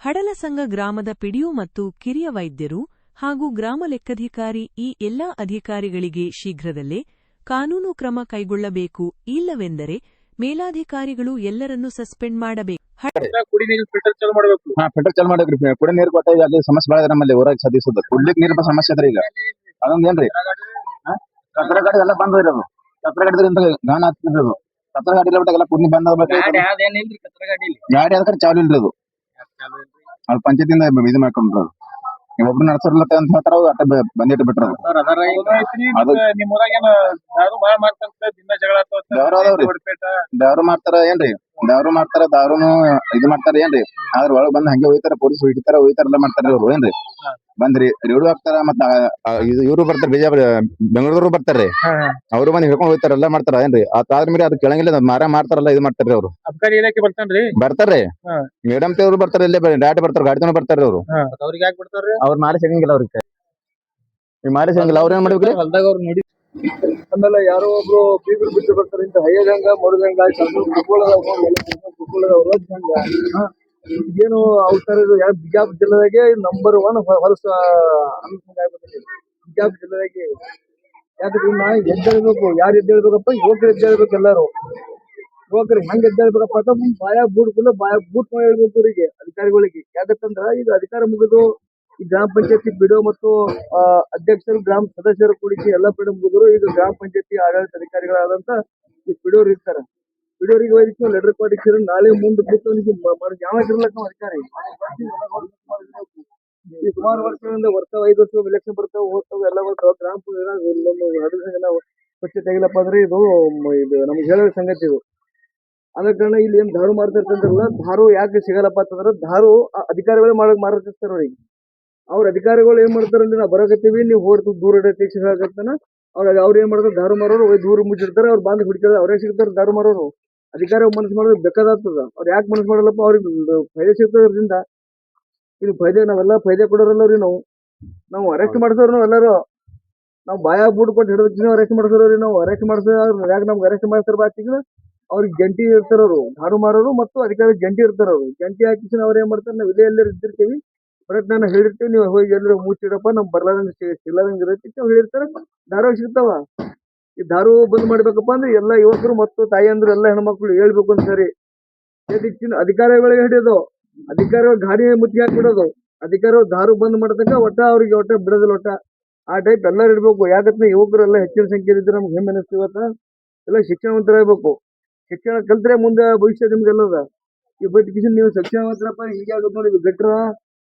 ಹಡಲಸಂಗ ಗ್ರಾಮದ ಪಿಡಿಒ ಮತ್ತು ಕಿರಿಯ ವೈದ್ಯರು ಹಾಗೂ ಗ್ರಾಮ ಲೆಕ್ಕಾಧಿಕಾರಿ ಈ ಎಲ್ಲಾ ಅಧಿಕಾರಿಗಳಿಗೆ ಶೀಘ್ರದಲ್ಲೇ ಕಾನೂನು ಕ್ರಮ ಕೈಗೊಳ್ಳಬೇಕು, ಇಲ್ಲವೆಂದರೆ ಮೇಲಾಧಿಕಾರಿಗಳು ಎಲ್ಲರನ್ನೂ ಸಸ್ಪೆಂಡ್ ಮಾಡಬೇಕು. ಫಿಲ್ಟರ್ ಚಾಲು ಮಾಡ್ಬೇಕ್ರಿ. ಕುಡಿ ನೀರು ಕೊಟ್ಟ ಅಲ್ಲಿ ಸಮಸ್ಯೆ ಬಾಳ ನಮ್ಮಲ್ಲಿ ಊರಾಗ ಸದಿಸೋದು ಕುಡ್ಲಿಕ್ ನೀರು ಸಮಸ್ಯೆ ಅದ್ರಿ. ಈಗ ಅದೊಂದ್ ಏನ್ರಿ ಕತ್ತರ ಗಾಡಿ ಎಲ್ಲ ಬಂದ್ ಇರೋದು. ಕತ್ತರ ಗಾಡಿದ್ರಿಂದ ಗಾಣ ಹತ್ತಿರೋದು. ಕತ್ತರ ಗಾಡಿ ಎಲ್ಲ ಕುಡಿ ಬಂದ್ ಗಾಡಿ ಅದಕ್ಕೆ ಚಾಲು ಇಲ್ರಿ. ಅದು ಪಂಚಾಯತಿಂದ ಇದು ಮಾಡ್ಕೊಂಡ್ರು. ಒಬ್ರು ನಡ್ಸರ್ಲತ್ತ ಅಂತ ಹೇಳ್ತಾರ, ಅಟ್ಟ ಬಂದಿಟ್ಟು ಬಿಟ್ರ. ದಾರು ಮಾಡ್ತಾರ ಏನ್ರಿ, ದಾರು ಮಾಡ್ತಾರ, ದಾರುನು ಇದು ಮಾಡ್ತಾರ ಏನ್ರಿ. ಆದ್ರ ಒಳಗ್ ಬಂದ್ ಹಂಗೆ ಹೋಯ್ತಾರ, ಪೊಲೀಸ್ ಹೋಯ್ತಾರ ಮಾಡ್ತಾರ ಇವ್ರು ಏನ್ರಿ. ಬಂದ್ರಿ ರೇಡು ಹಾಕ್ತಾರ, ಮತ್ತ ಇವ್ರು ಬರ್ತಾರ, ಬೆಂಗಳೂರು ಬರ್ತಾರ್ರಿ. ಅವ್ರು ಬಂದ್ ಹಿಡ್ಕೊಂಡ್ ಹೋಯ್ತಾರ, ಎಲ್ಲ ಮಾಡ್ತಾರ ಏನ್ರಿ. ಅದಾದ್ರ ಮೇಲೆ ಅದು ಕೆಳಂಗಿಲ್ಲ, ಮಾರ ಮಾಡ್ತಾರಲ್ಲ, ಇದು ಮಾಡ್ತಾರ್ರಿ ಅವ್ರು. ಅಬ್ಕಾರಿ ಇಲಾಖೆ ಬರ್ತಾರ್ರಿ. ಮೇಡಮ್ ಅವ್ರು ಬರ್ತಾರ, ಇಲ್ಲೇ ಡಾಟ್ ಬರ್ತಾರ, ಗಾಡಿ ತಗೊಂಡ್ ಬರ್ತಾರ್ರಿ ಅವ್ರು. ಅವ್ರಿಗೆ ಯಾಕೆ ಬಿಡ್ತಾರ್ರಿ? ಅವ್ರು ಮಾರಿ ಸಿಗಂಗಿಲ್ಲ ಅವ್ರಿಗೆ. ಮಾರಿ ಸಿಗಂಗಿಲ್ಲ, ಅವ್ರ ಏನ್ ಮಾಡ್ಬೇಕ್ರಿ? ಹೊಲ್ದಾಗ ಅವ್ರು ನೋಡಿ. ಆಮೇಲೆ ಯಾರೋ ಒಬ್ರು ಬೀಗರು ಬಿಟ್ಟು ಬರ್ತಾರೆ, ಇಂತ ಹೈಯದಂಗ ಮಡುದಂಗ ಏನು ಅವತಾರ. ಬಿಜಾಪುರ ಜಿಲ್ಲೆದಾಗೆ ನಂಬರ್ 1 ಹೊಲಸ ಆಗ್ಬಿಟ್ಟಿದೆ ಬಿಜಾಪುರ ಜಿಲ್ಲೆದಾಗೆ. ಯಾಕಂದ್ರೆ ಎದ್ದೇಳ್ಬೇಕು, ಯಾರು ಎದ್ದೇಳ್ಬೇಕಪ್ಪ? ಯುವಕರು ಎದ್ದೇಳ್ಬೇಕು. ಎಲ್ಲಾರು ಯುವಕರು ಹೆಂಗ್ ಎದ್ದೇಳ್ಬೇಕಪ್ಪ ಅಂತ ಬಾಯ ಬೂಟ್ ಹೇಳ್ಬೇಕು ಇವರಿಗೆ, ಅಧಿಕಾರಿಗಳಿಗೆ. ಯಾಕಂದ್ರ ಈಗ ಅಧಿಕಾರ ಮುಗಿದು ಈ ಗ್ರಾಮ ಪಂಚಾಯತಿ ಬಿಡೋ ಮತ್ತು ಅಧ್ಯಕ್ಷರು, ಗ್ರಾಮ ಸದಸ್ಯರು ಕೂಡಿಸಿ ಎಲ್ಲ ಬಿಡೋ ಮುಗಿದ್ರು. ಈಗ ಗ್ರಾಮ ಪಂಚಾಯತಿ ಆಡಳಿತ ಅಧಿಕಾರಿಗಳಾದಂತ ಈ ಬಿಡೋರು ಇರ್ತಾರ. ಬಿಡೋರಿಗೆ ವೈದ್ಯ ಲೆಟರ್ ಕೊಟ್ಟಿರ್ತಾರೆ, ನಾಳೆ ಮುಂದೆ ಬಿಟ್ಟು ಯಾವಾಗಿರ್ಲಕ್ಕ ಅಧಿಕಾರಿ. ಈ ಸುಮಾರು ವರ್ಷಗಳಿಂದ 5 ವರ್ಷ ಎಲೆಕ್ಷನ್ ಬರ್ತಾವ, ಹೋಗ್ತಾವ, ಎಲ್ಲ ಬರ್ತಾವ. ಗ್ರಾಮ ಸ್ವಚ್ಛತೆ ಆಗಿಲ್ಲಪ್ಪ ಅಂದ್ರೆ ಇದು ನಮ್ಗೆ ಹೇಳೋ ಸಂಗತಿ ಇದು. ಆದ ಕಾರಣ ಇಲ್ಲಿ ಏನ್ ದಾರು ಮಾಡ್ತಿರ್ತಂದ್ರಲ್ಲ, ದಾರು ಯಾಕೆ ಸಿಗಲ್ಲಪ್ಪ ಅಂತಂದ್ರ ದಾರು ಅಧಿಕಾರಿಗಳೇ ಮಾರಾಟಿಸ್ತಾರ ಅವ್ರಿಗೆ. ಅವ್ರ ಅಧಿಕಾರಿಗಳು ಏನ್ ಮಾಡ್ತಾರ ಅಂದ್ರೆ, ನಾವು ಬರಕತ್ತೀವಿ, ನೀವು ಹೋಗ್ತು ದೂರ ಹೇಳಕತ್ತಾನ. ಅವ್ರು ಏನ್ ಮಾಡ್ತಾರೆ, ದಾರು ಮಾರೋರು ದೂರ ಮುಚ್ಚಿರ್ತಾರೆ. ಅವ್ರು ಬಂದ್ ಹಿಡಿತಾರೆ, ಅವರೇ ಸಿಗ್ತಾರೆ ದಾರು ಮಾರೋರು. ಅಧಿಕಾರಿ ಮನಸ್ಸು ಮಾಡೋದು ಬೇಕಾದಾಗ್ತದ. ಅವ್ರು ಯಾಕೆ ಮನಸ್ಸು ಮಾಡಲ್ಲಪ್ಪ? ಅವ್ರಿಗೆ ಫೈದೆ ಸಿಗ್ತದ್ರಿಂದ. ಇದು ಫೈದೆ ನಾವೆಲ್ಲ ಫೈದೆ ಕೊಡೋರಲ್ಲವ್ರಿ. ನಾವು ಅರೆಸ್ಟ್ ಮಾಡಿಸೋರು ನಾವೆಲ್ಲರೂ. ನಾವು ಬಾಯ ಬೂಟ್ ಕೊಟ್ಟು ಹಿಡಿದ ಅರೆಸ್ಟ್ ಮಾಡಿಸೋರಿ. ನಾವು ಅರೆಸ್ಟ್ ಮಾಡಿಸೋರು ಯಾಕೆ ನಮ್ಗೆ ಅರೆಸ್ಟ್ ಮಾಡ್ತಾರ ಬಾತಿಗಳು? ಅವ್ರಿಗೆ ಜಂಟಿ ಇರ್ತಾರವ್ರು, ದಾರು ಮಾರೋರು ಮತ್ತು ಅಧಿಕಾರಿ ಜಂಟಿ ಇರ್ತಾರವ್ರು. ಜಂಟಿ ಹಾಕಿಸಿ ಅವ್ರು ಏನ್ ಮಾಡ್ತಾರೆ, ನಾವು ಇಲ್ಲೇ ಇದ್ದಿರ್ತೀವಿ, ಬಟ್ ನಾನು ಹೇಳಿರ್ತೀವಿ, ನೀವು ಹೋಗಿ ಎಲ್ಲರೂ ಮುಚ್ಚಿಡಪ್ಪ, ನಮ್ ಬರ್ಲಾದಂಗ ಸಿಗ್ಲಾದಂಗ ಇರತ್ತೆ ಅವ್ರು ಹೇಳಿರ್ತಾರ. ದಾರು ಸಿಗ್ತಾವ. ಈ ದಾರು ಬಂದ್ ಮಾಡ್ಬೇಕಪ್ಪ ಅಂದ್ರೆ ಎಲ್ಲ ಯುವಕರು ಮತ್ತು ತಾಯಿಯಂದ್ರು ಎಲ್ಲ ಹೆಣ್ಮಕ್ಳು ಹೇಳ್ಬೇಕು ಅಂತ ಸರಿ. ಅಧಿಕಾರಿಗಳಿಗೆ ಹಿಡಿಯೋದು, ಅಧಿಕಾರಿಗಳು ಗಾಡಿ ಮುಚ್ಚಿ ಹಾಕ್ಬಿಡೋದು, ಅಧಿಕಾರಿಗಳು ದಾರು ಬಂದ್ ಮಾಡತಕ್ಕ ಒಟ್ಟ ಬಿಡೋದಿಲ್ಲ. ಆ ಟೈಪ್ ಎಲ್ಲರೂ ಇರ್ಬೇಕು. ಯಾಕಂದ್ರೆ ಯುವಕರು ಎಲ್ಲ ಹೆಚ್ಚಿನ ಸಂಖ್ಯೆ ಇದ್ರೆ ನಮ್ಗೆ ಹೆಮ್ಮೆ ಅನಿಸ್ತೀವತ್ತ. ಎಲ್ಲ ಶಿಕ್ಷಣವಂತರಾಗಬೇಕು. ಶಿಕ್ಷಣ ಕಲ್ತ್ರೆ ಮುಂದೆ ಭವಿಷ್ಯ ನಿಮ್ಗೆಲ್ಲದ. ಈ ಬಟ್ ನೀವು ಶಿಕ್ಷಣವಂತರಪ್ಪ ಹೀಗೆ ಆಗುತ್ತೆ ನೋಡಿ. ಗಟ್ರ